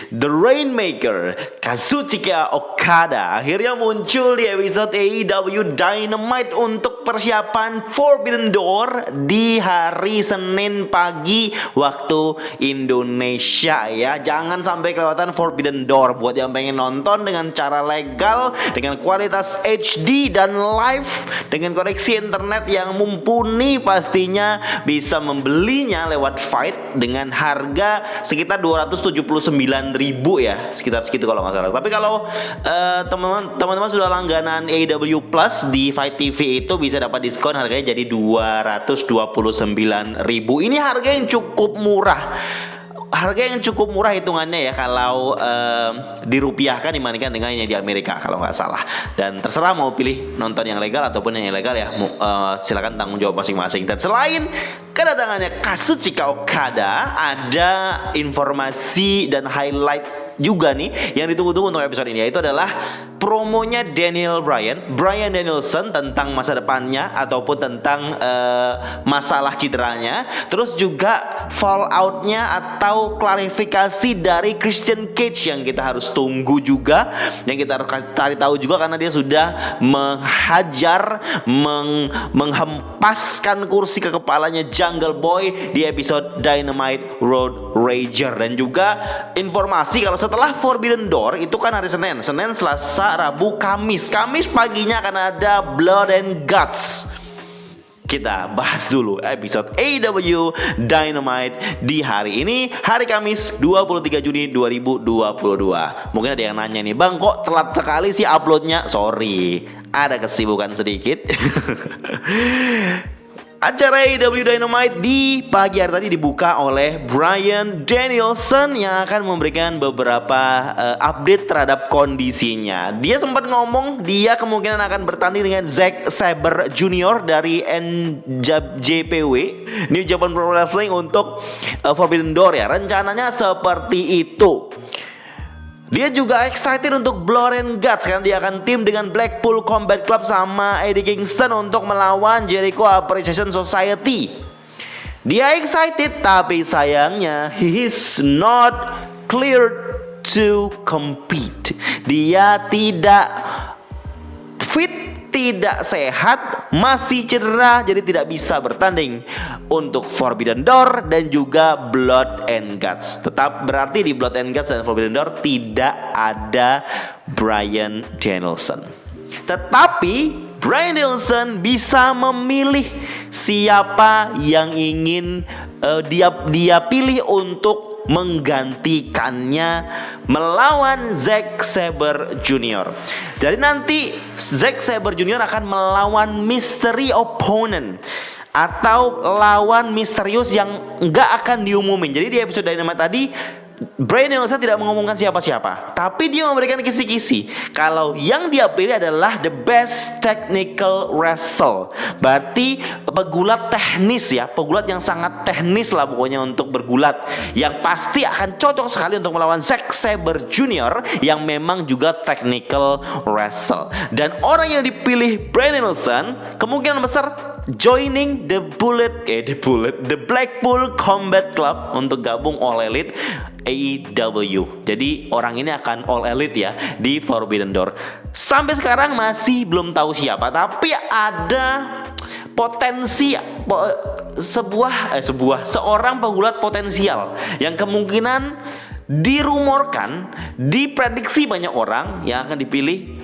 The Rainmaker, Kazuchika Okada akhirnya muncul di episode AEW Dynamite untuk persiapan Forbidden Door di hari Senin pagi waktu Indonesia ya. Jangan sampai kelewatan Forbidden Door buat yang pengen nonton dengan cara legal, dengan kualitas HD dan live, dengan koneksi internet yang mumpuni, pastinya bisa membelinya lewat Fight dengan harga sekitar 279.000 ya, sekitar segitu kalau nggak salah. Tapi kalau teman-teman sudah langganan AEW Plus di Fight TV itu bisa dapat diskon, harganya jadi 229.000. Ini harga yang cukup murah. Harga yang cukup murah hitungannya ya kalau dirupiahkan dibandingkan dengan yang di Amerika kalau nggak salah. Dan terserah mau pilih nonton yang legal ataupun yang ilegal ya, silakan tanggung jawab masing-masing. Dan selain kedatangannya Kazuchika Okada, ada informasi dan highlight juga nih yang ditunggu-tunggu untuk episode ini, yaitu adalah promonya Bryan Danielson tentang masa depannya ataupun tentang masalah cederanya, terus juga falloutnya atau klarifikasi dari Christian Cage yang kita harus tunggu juga, yang kita harus cari tahu juga karena dia sudah menghajar, menghempaskan kursi ke kepalanya Jungle Boy di episode Dynamite Road Rager. Dan juga informasi kalau setelah Forbidden Door itu kan hari Senin, Selasa, Rabu, Kamis paginya akan ada Blood and Guts. Kita bahas dulu episode AEW Dynamite di hari ini, hari Kamis 23 Juni 2022. Mungkin ada yang nanya nih, Bang kok telat sekali sih uploadnya? Sorry, ada kesibukan sedikit. Acara AEW Dynamite di pagi hari tadi dibuka oleh Bryan Danielson yang akan memberikan beberapa update terhadap kondisinya. Dia sempat ngomong dia kemungkinan akan bertanding dengan Zack Sabre Jr. dari NJPW, New Japan Pro Wrestling, untuk Forbidden Door ya. Rencananya seperti itu. Dia juga excited untuk Blood and Guts karena dia akan tim dengan Blackpool Combat Club sama Eddie Kingston untuk melawan Jericho Appreciation Society. Dia excited, tapi sayangnya he is not cleared to compete. Dia tidak fit, tidak sehat, masih cedera, jadi tidak bisa bertanding untuk Forbidden Door dan juga Blood and Guts. Tetap berarti di Blood and Guts dan Forbidden Door tidak ada Bryan Danielson. Tetapi Bryan Danielson bisa memilih siapa yang ingin dia pilih untuk menggantikannya melawan Zack Sabre Jr. Jadi nanti Zack Sabre Jr. akan melawan mystery opponent atau lawan misterius yang nggak akan diumumin. Jadi di episode Dynamite tadi Bryan Danielson tidak mengumumkan siapa-siapa, tapi dia memberikan kisi-kisi kalau yang dia pilih adalah the best technical wrestle. Berarti pegulat teknis ya, pegulat yang sangat teknis lah pokoknya untuk bergulat, yang pasti akan cocok sekali untuk melawan Zack Sabre Jr. yang memang juga technical wrestle. Dan orang yang dipilih Bryan Danielson kemungkinan besar joining the Blackpool Combat Club untuk gabung All Elite AEW. Jadi orang ini akan All Elite ya di Forbidden Door. Sampai sekarang masih belum tahu siapa, tapi ada potensi seorang pegulat potensial yang kemungkinan dirumorkan, diprediksi banyak orang yang akan dipilih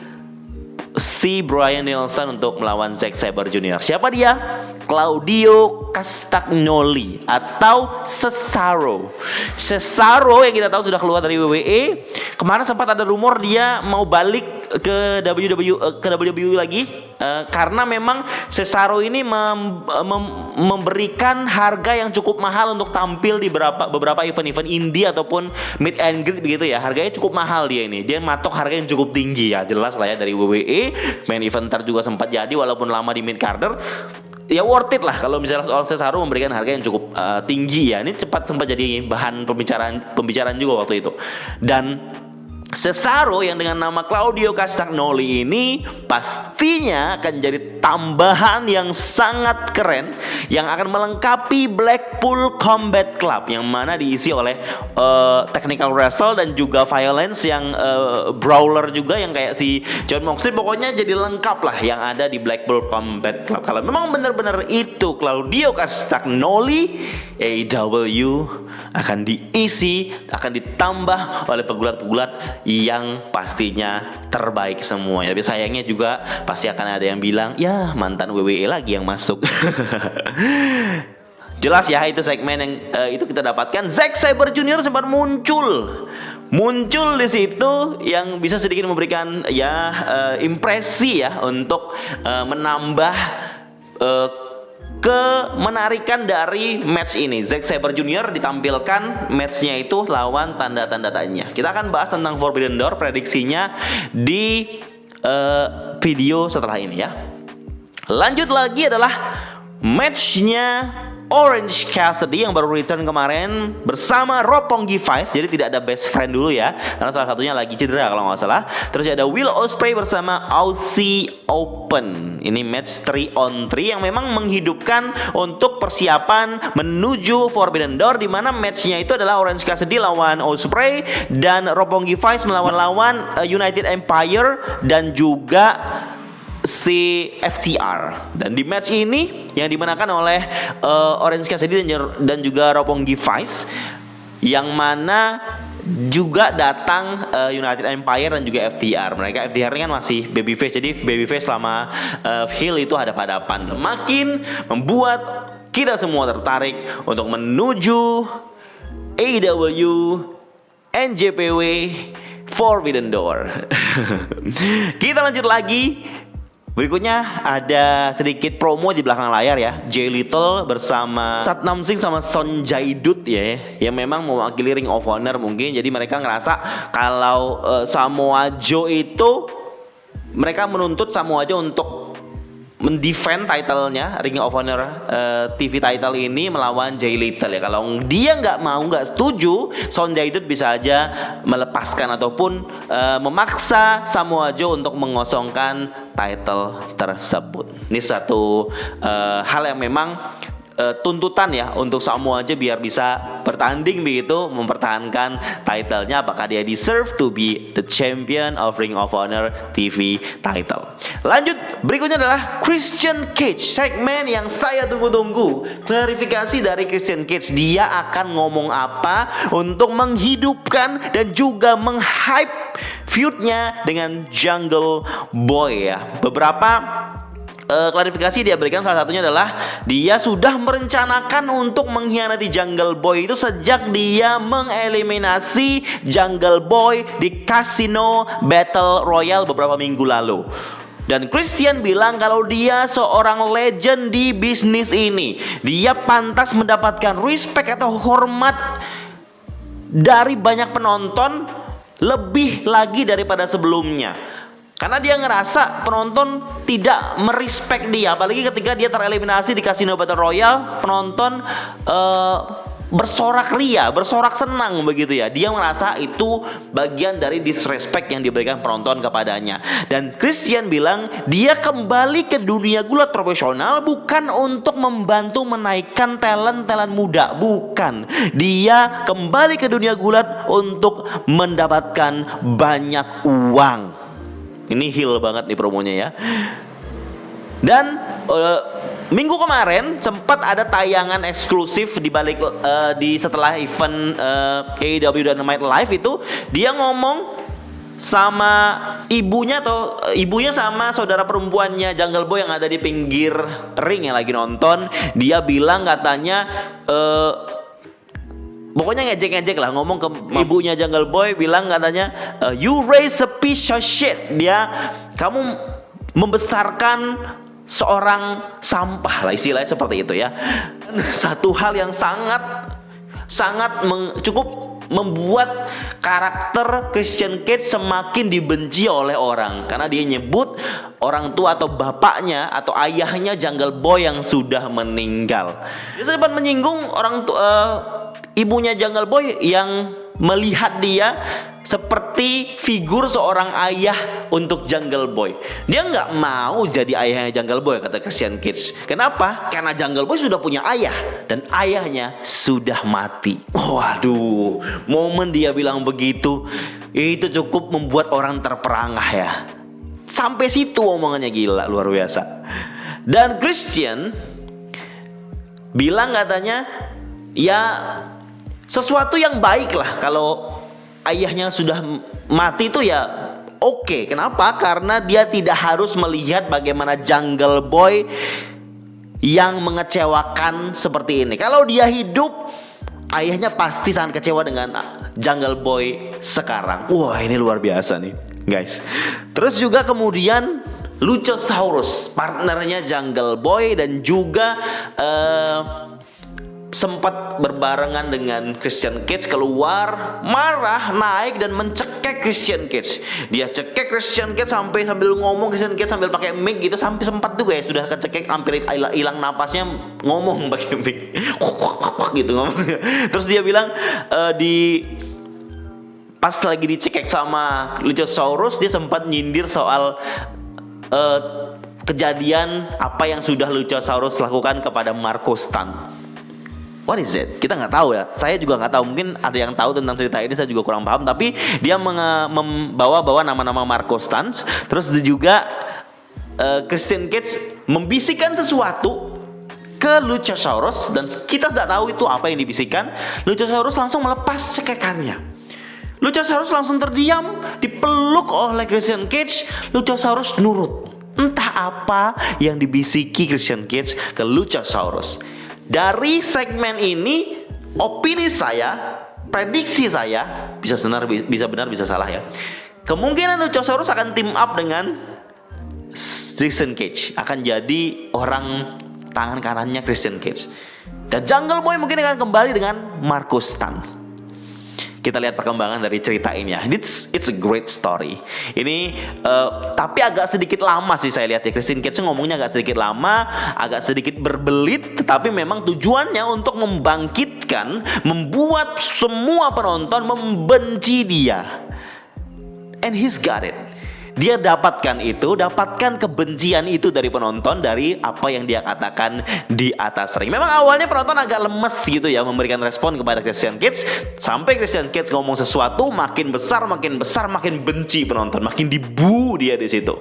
si Bryan Danielson untuk melawan Zack Sabre Jr. Siapa dia? Claudio Castagnoli atau Cesaro. Cesaro yang kita tahu sudah keluar dari WWE. Kemarin sempat ada rumor dia mau balik ke WWE lagi karena memang Cesaro ini memberikan harga yang cukup mahal untuk tampil di beberapa event-event indie ataupun meet and greet begitu ya. Harganya cukup mahal dia ini. Dia matok harga yang cukup tinggi ya, jelas lah ya, dari WWE. Main event juga sempat jadi walaupun lama di mid carder. Ya worth it lah kalau misalnya soal Cesaro memberikan harga yang cukup tinggi ya. Ini sempat jadi bahan pembicaraan juga waktu itu. Dan Cesaro yang dengan nama Claudio Castagnoli ini pastinya akan jadi tambahan yang sangat keren yang akan melengkapi Blackpool Combat Club, yang mana diisi oleh technical wrestle dan juga violence yang brawler juga yang kayak si Jon Moxley. Pokoknya jadi lengkap lah yang ada di Blackpool Combat Club. Kalau memang benar-benar itu Claudio Castagnoli, AEW akan diisi, akan ditambah oleh pegulat-pegulat yang pastinya terbaik semua. Tapi sayangnya juga pasti akan ada yang bilang, ya mantan WWE lagi yang masuk. Jelas ya, itu segmen yang itu kita dapatkan. Zack Sabre Jr. sempat muncul di situ yang bisa sedikit memberikan ya impresi ya untuk menambah kemenarikan dari match ini. Zack Sabre Jr. ditampilkan matchnya itu lawan tanda-tanda tanya. Kita akan bahas tentang Forbidden Door prediksinya di video setelah ini ya. Lanjut lagi adalah matchnya Orange Cassidy yang baru return kemarin bersama Roppongi Vice. Jadi tidak ada best friend dulu ya, karena salah satunya lagi cedera kalau nggak salah. Terus ada Will Ospreay bersama Aussie Open. Ini match 3-on-3 yang memang menghidupkan untuk persiapan menuju Forbidden Door, di mana matchnya itu adalah Orange Cassidy lawan Ospreay dan Roppongi Vice melawan United Empire dan juga si FTR. Dan di match ini yang dimenangkan oleh Orange Cassidy dan juga Roppongi Vice, yang mana juga datang United Empire dan juga FTR. Mereka FTR ini kan masih babyface, jadi babyface selama heel itu hadap-hadapan. Semakin membuat kita semua tertarik untuk menuju AEW NJPW Forbidden Door. Kita lanjut lagi. Berikutnya ada sedikit promo di belakang layar ya. Jay Little bersama Satnam Singh sama Son Jae-dut ya, yang memang mewakili Ring of Honor mungkin. Jadi mereka ngerasa kalau Samoa Joe itu, mereka menuntut Samoa Joe untuk mendefend title-nya Ring of Honor TV title ini melawan Jay Little ya. Kalau dia nggak setuju, Son Jae-dut bisa aja melepaskan ataupun memaksa Samoa Joe untuk mengosongkan title tersebut. Ini satu hal yang memang tuntutan ya untuk Samoa Joe biar bisa bertanding begitu, mempertahankan title-nya. Apakah dia deserve to be the champion of Ring of Honor TV title. Lanjut, berikutnya adalah Christian Cage, segmen yang saya tunggu-tunggu. Klarifikasi dari Christian Cage, dia akan ngomong apa untuk menghidupkan dan juga menghype feud-nya dengan Jungle Boy ya. Beberapa klarifikasi dia berikan, salah satunya adalah dia sudah merencanakan untuk mengkhianati Jungle Boy itu sejak dia mengeliminasi Jungle Boy di Casino Battle Royale beberapa minggu lalu. Dan Christian bilang kalau dia seorang legend di bisnis ini, dia pantas mendapatkan respect atau hormat dari banyak penonton lebih lagi daripada sebelumnya. Karena dia ngerasa penonton tidak merespek dia, apalagi ketika dia tereliminasi di Casino Battle Royale, penonton bersorak ria, bersorak senang begitu ya. Dia merasa itu bagian dari disrespect yang diberikan penonton kepadanya. Dan Christian bilang dia kembali ke dunia gulat profesional bukan untuk membantu menaikkan talent muda, bukan. Dia kembali ke dunia gulat untuk mendapatkan banyak uang. Ini heel banget nih promonya ya. Dan minggu kemarin sempat ada tayangan eksklusif di balik di setelah event AEW Dynamite Live itu, dia ngomong sama ibunya sama saudara perempuannya Jungle Boy yang ada di pinggir ring yang lagi nonton. Dia bilang katanya pokoknya ngejek-ngejek lah, ngomong ke ibunya Jungle Boy, bilang katanya you raise a piece of shit. Kamu membesarkan seorang sampah lah, istilahnya seperti itu ya. Satu hal yang cukup membuat karakter Christian Cage semakin dibenci oleh orang, karena dia nyebut orang tua atau bapaknya atau ayahnya Jungle Boy yang sudah meninggal. Dia sempat menyinggung ibunya Jungle Boy yang melihat dia seperti figur seorang ayah untuk Jungle Boy. Dia nggak mau jadi ayahnya Jungle Boy, kata Christian Cage. Kenapa? Karena Jungle Boy sudah punya ayah dan ayahnya sudah mati. Waduh, momen dia bilang begitu itu cukup membuat orang terperangah ya. Sampai situ omongannya gila, luar biasa. Dan Christian bilang katanya, ya sesuatu yang baik lah kalau ayahnya sudah mati itu ya oke. Kenapa? Karena dia tidak harus melihat bagaimana Jungle Boy yang mengecewakan seperti ini. Kalau dia hidup, ayahnya pasti sangat kecewa dengan Jungle Boy sekarang. Wah, ini luar biasa nih guys. Terus juga kemudian Luchasaurus, partnernya Jungle Boy, dan juga sempat berbarengan dengan Christian Cage, keluar marah, naik dan mencekek Christian Cage. Dia cekek Christian Cage sampai sambil ngomong, Christian Cage sambil pakai mic gitu, sampai sempat tuh guys sudah kecekek hampir hilang napasnya ngomong pakai mic gitu ngomong. Terus dia bilang pas lagi dicekek sama Luchasaurus, dia sempat nyindir soal kejadian apa yang sudah Luchasaurus lakukan kepada Marco Stunt. What is it? Kita nggak tahu ya. Saya juga nggak tahu. Mungkin ada yang tahu tentang cerita ini. Saya juga kurang paham. Tapi dia membawa nama-nama Marco Stunt. Terus juga Christian Cage membisikkan sesuatu ke Luchasaurus, dan kita tidak tahu itu apa yang dibisikkan. Luchasaurus langsung melepas cekekannya. Luchasaurus langsung terdiam, dipeluk oleh Christian Cage. Luchasaurus nurut. Entah apa yang dibisiki Christian Cage ke Luchasaurus. Dari segmen ini, opini saya, prediksi saya, bisa benar bisa salah ya. Kemungkinan Luchasaurus akan team up dengan Christian Cage, akan jadi orang tangan kanannya Christian Cage. Dan Jungle Boy mungkin akan kembali dengan Marco Stunt. Kita lihat perkembangan dari cerita ini ya. It's a great story. Ini tapi agak sedikit lama sih saya lihat ya. Christian Cage ngomongnya agak sedikit lama, agak sedikit berbelit, tetapi memang tujuannya untuk membangkitkan, membuat semua penonton membenci dia. And he's got it. Dia dapatkan kebencian itu dari penonton, dari apa yang dia katakan di atas ring. Memang awalnya penonton agak lemes gitu ya memberikan respon kepada Christian Cage, sampai Christian Cage ngomong sesuatu makin besar makin benci penonton, makin dibu dia di situ.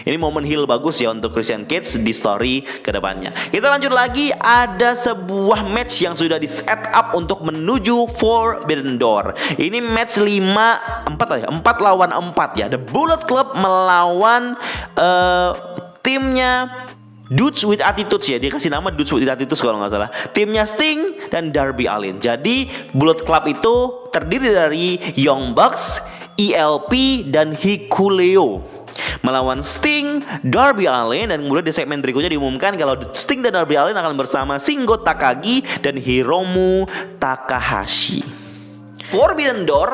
Ini momen heel bagus ya untuk Christian Cage di story kedepannya. Kita lanjut lagi, ada sebuah match yang sudah di set up untuk menuju Forbidden Door. Ini match 4 lawan 4 ya. The Bullet Club melawan timnya Dudes with Attitude ya. Dia kasih nama Dudes with Attitude kalau nggak salah. Timnya Sting dan Darby Allin. Jadi Bullet Club itu terdiri dari Young Bucks, ELP dan Hikuleo melawan Sting, Darby Allin, dan kemudian di segmen berikutnya diumumkan kalau Sting dan Darby Allin akan bersama Shingo Takagi dan Hiromu Takahashi. Forbidden Door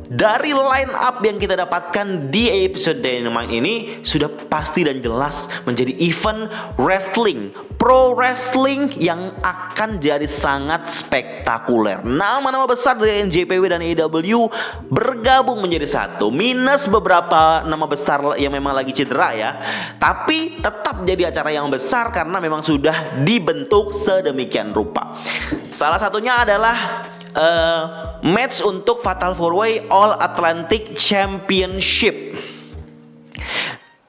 dari line up yang kita dapatkan di episode Dynamite ini sudah pasti dan jelas menjadi event wrestling, pro wrestling yang akan jadi sangat spektakuler. Nama-nama besar dari NJPW dan AEW bergabung menjadi satu, minus beberapa nama besar yang memang lagi cedera ya. Tapi tetap jadi acara yang besar karena memang sudah dibentuk sedemikian rupa. Salah satunya adalah match untuk Fatal 4-Way All Atlantic Championship.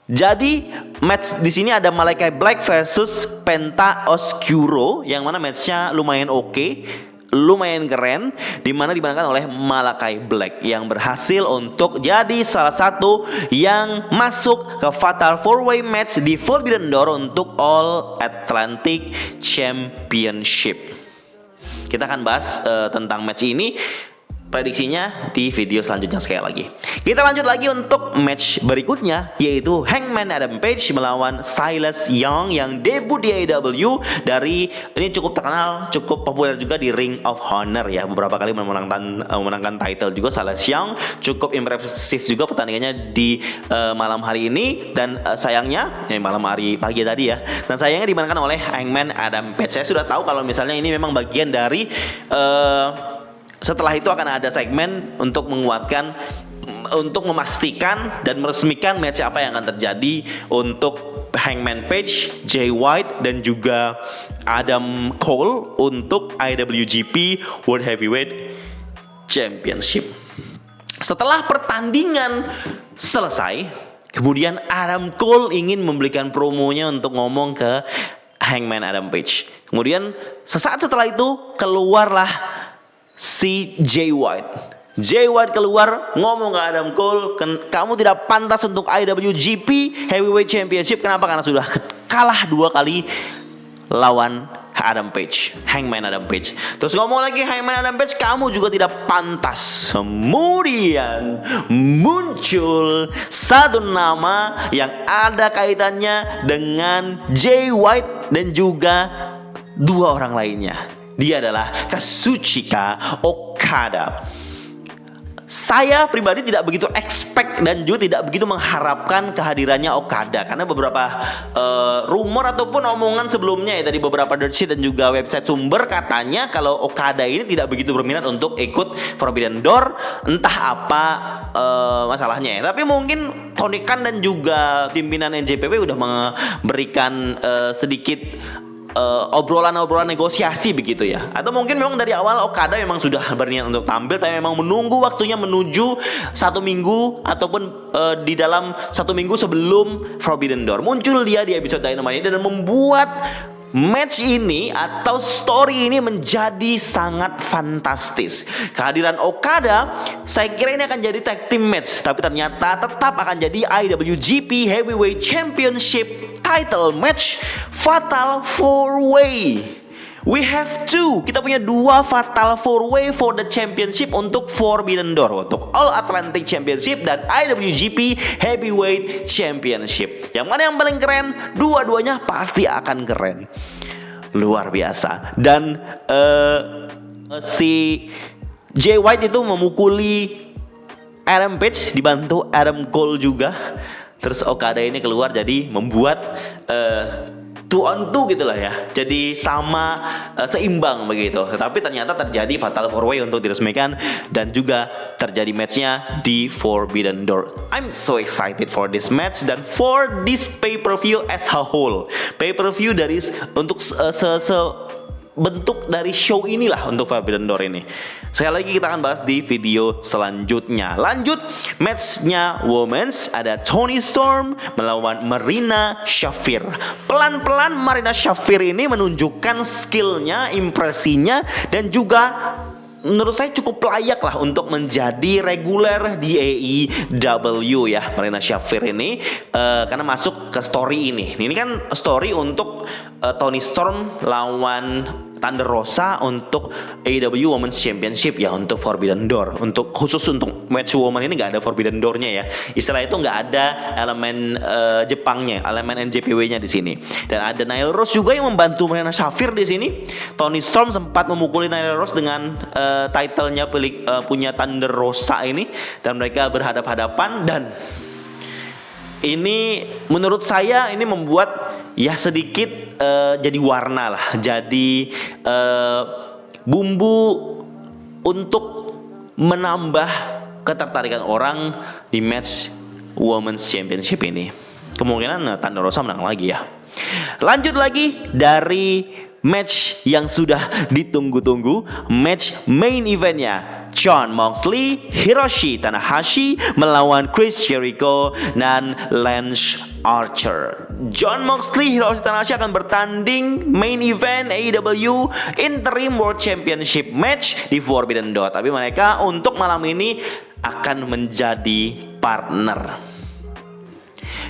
Jadi match di sini ada Malakai Black versus Penta Oscuro, yang mana matchnya lumayan oke, lumayan keren, dimana dimenangkan oleh Malakai Black yang berhasil untuk jadi salah satu yang masuk ke Fatal 4-Way match di Forbidden Door untuk All Atlantic Championship. Kita akan bahas tentang match ini, prediksinya di video selanjutnya sekali lagi. Kita lanjut lagi untuk match berikutnya, yaitu Hangman Adam Page melawan Silas Young yang debut di AEW. Ini cukup terkenal, cukup populer juga di Ring of Honor ya. Beberapa kali memenangkan title juga Silas Young. Cukup impresif juga pertandingannya di malam hari ini, dan sayangnya malam hari pagi tadi ya. Dan sayangnya dimenangkan oleh Hangman Adam Page. Saya sudah tahu kalau misalnya ini memang bagian dari setelah itu akan ada segmen untuk menguatkan, untuk memastikan dan meresmikan match apa yang akan terjadi untuk Hangman Page, Jay White dan juga Adam Cole untuk IWGP World Heavyweight Championship. Setelah pertandingan selesai, kemudian Adam Cole ingin memberikan promonya untuk ngomong ke Hangman Adam Page. Kemudian sesaat setelah itu keluarlah si Jay White. Jay White keluar ngomong ke Adam Cole, kamu tidak pantas untuk IWGP Heavyweight Championship. Kenapa? Karena sudah kalah 2 kali lawan Adam Page, Hangman Adam Page. Terus ngomong lagi Hangman Adam Page, kamu juga tidak pantas. Kemudian muncul satu nama yang ada kaitannya dengan Jay White dan juga 2 orang lainnya. Dia adalah Kazuchika Okada. Saya pribadi tidak begitu expect dan juga tidak begitu mengharapkan kehadirannya Okada, karena beberapa rumor ataupun omongan sebelumnya ya dari beberapa dirt sheet dan juga website sumber katanya kalau Okada ini tidak begitu berminat untuk ikut Forbidden Door, entah apa masalahnya ya. Tapi mungkin Tony Khan dan juga pimpinan NJPW udah memberikan sedikit obrolan-obrolan negosiasi begitu ya. Atau mungkin memang dari awal Okada memang sudah berniat untuk tampil, tapi memang menunggu waktunya menuju 1 minggu ataupun di dalam 1 minggu sebelum Forbidden Door muncul dia di episode Dynamite ini dan membuat match ini atau story ini menjadi sangat fantastis. Kehadiran Okada saya kira ini akan jadi tag team match, tapi ternyata tetap akan jadi IWGP Heavyweight Championship title match Fatal 4-Way. We have 2. Kita punya 2 Fatal 4-Way for the championship untuk Forbidden Door, untuk All Atlantic Championship dan IWGP Heavyweight Championship. Yang mana yang paling keren? Dua-duanya pasti akan keren. Luar biasa. Dan si Jay White itu memukuli Adam Page dibantu Adam Cole juga. Terus Okada ini keluar jadi membuat 2-on-2 gitulah ya. Jadi sama seimbang begitu. Tetapi ternyata terjadi Fatal 4-Way untuk diresmikan dan juga terjadi matchnya di Forbidden Door. I'm so excited for this match dan for this pay-per-view as a whole. Pay-per-view dari untuk bentuk dari show inilah untuk Forbidden Door ini. Sekali lagi kita akan bahas di video selanjutnya. Lanjut matchnya Women's, ada Toni Storm melawan Marina Shafir. Pelan-pelan Marina Shafir ini menunjukkan skillnya, impresinya dan juga menurut saya cukup layak lah untuk menjadi reguler di AEW ya, Marina Shafir ini karena masuk ke story ini. Ini kan story untuk Toni Storm lawan Thunder Rosa untuk AEW Women's Championship ya, untuk Forbidden Door. Untuk khusus untuk match woman ini nggak ada Forbidden Door-nya ya. Istilah itu nggak ada elemen Jepangnya, elemen NJPW-nya di sini. Dan ada Nyla Rose juga yang membantu Marina Shafir di sini. Toni Storm sempat memukuli Nyla Rose dengan title-nya punya Thunder Rosa ini, dan mereka berhadap-hadapan dan ini menurut saya ini membuat ya sedikit jadi warna lah, jadi bumbu untuk menambah ketertarikan orang di match Women's Championship ini. Kemungkinan Thunder Rosa menang lagi ya. Lanjut lagi dari match yang sudah ditunggu-tunggu, match main eventnya Jon Moxley, Hiroshi Tanahashi melawan Chris Jericho dan Lance Archer. Jon Moxley, Hiroshi Tanahashi akan bertanding main event AEW Interim World Championship match di Forbidden Door. Tapi mereka untuk malam ini akan menjadi partner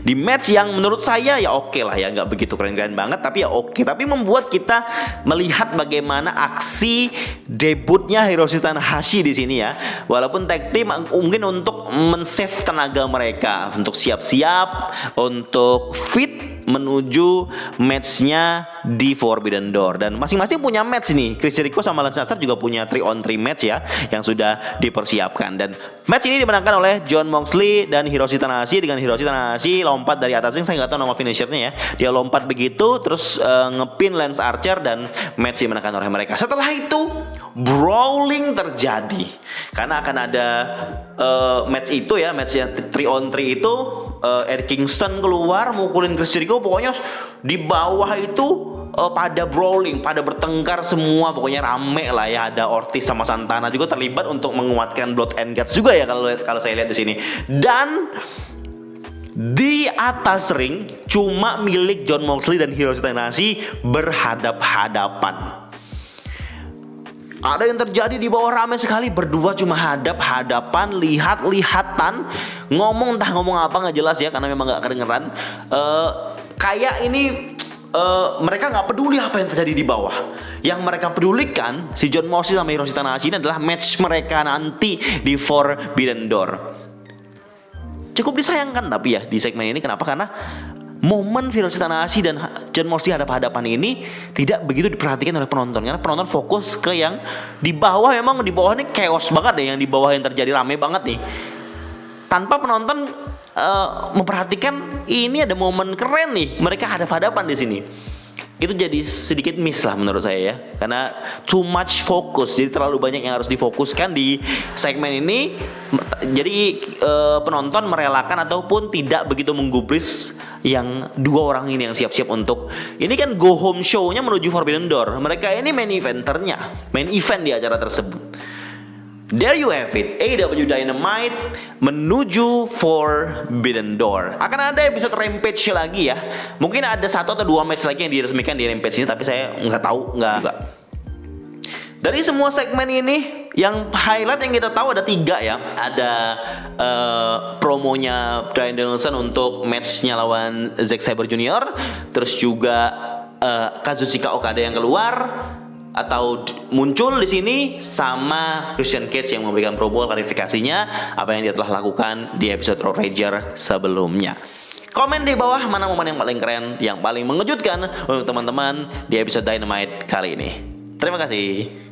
di match yang menurut saya ya oke lah ya, nggak begitu keren-keren banget tapi ya oke. Tapi membuat kita melihat bagaimana aksi debutnya Hiroshi Tanahashi di sini ya. Walaupun tag team mungkin untuk men-save tenaga mereka untuk siap-siap, untuk fit menuju matchnya di Forbidden Door. Dan masing-masing punya match nih. Chris Jericho sama Lance Archer juga punya 3-on-3 match ya, yang sudah dipersiapkan. Dan match ini dimenangkan oleh Jon Moxley dan Hiroshi Tanahashi, dengan Hiroshi Tanahashi lompat dari atas ring. Saya nggak tahu nama finishernya ya. Dia lompat begitu terus ngepin Lance Archer dan match dimenangkan oleh mereka. Setelah itu brawling terjadi karena akan ada match itu ya, match yang 3-on-3 itu. Eddie Kingston keluar mukulin Chris Jericho, pokoknya di bawah itu pada brawling, pada bertengkar semua, pokoknya rame lah ya. Ada Ortiz sama Santana juga terlibat untuk menguatkan Blood and Guts juga ya kalau saya lihat di sini. Dan di atas ring cuma milik Jon Moxley dan Hiroshi Tanahashi berhadap-hadapan. Ada yang terjadi di bawah, ramai sekali, berdua cuma hadap-hadapan, lihat-lihatan, ngomong apa nggak jelas ya, karena memang nggak kedengeran. Kayak ini mereka nggak peduli apa yang terjadi di bawah. Yang mereka pedulikan si Jon Moxley sama Hiroshi Tanahashi ini adalah match mereka nanti di Forbidden Door. Cukup disayangkan tapi ya di segmen ini, kenapa? Karena momen Hiroshi Tanahashi dan Jon Moxley hadap-hadapan ini tidak begitu diperhatikan oleh penonton, karena penonton fokus ke yang di bawah. Memang di bawah ini chaos banget deh, yang di bawah yang terjadi rame banget nih, tanpa penonton memperhatikan ini ada momen keren nih, mereka hadap-hadapan di sini. Itu jadi sedikit miss lah menurut saya ya, karena too much focus, jadi terlalu banyak yang harus difokuskan di segmen ini. Jadi penonton merelakan ataupun tidak begitu menggubris yang dua orang ini yang siap-siap untuk ini kan go home show-nya menuju Forbidden Door. Mereka ini main event di acara tersebut. There you have it, AEW Dynamite menuju Forbidden Door. Akan ada episode Rampage lagi ya. Mungkin ada 1 atau 2 match lagi yang diresmikan di Rampage ini, tapi saya nggak tahu, nggak. Dari semua segmen ini, yang highlight yang kita tahu ada 3 ya. Ada promonya Bryan Danielson untuk matchnya lawan Zack Sabre Jr. Terus juga Kazuchika Okada yang keluar atau muncul di sini, sama Christian Cage yang memberikan promo klarifikasinya apa yang dia telah lakukan di episode Road Rager sebelumnya. Komen di bawah mana momen yang paling keren, yang paling mengejutkan untuk teman-teman di episode Dynamite kali ini. Terima kasih.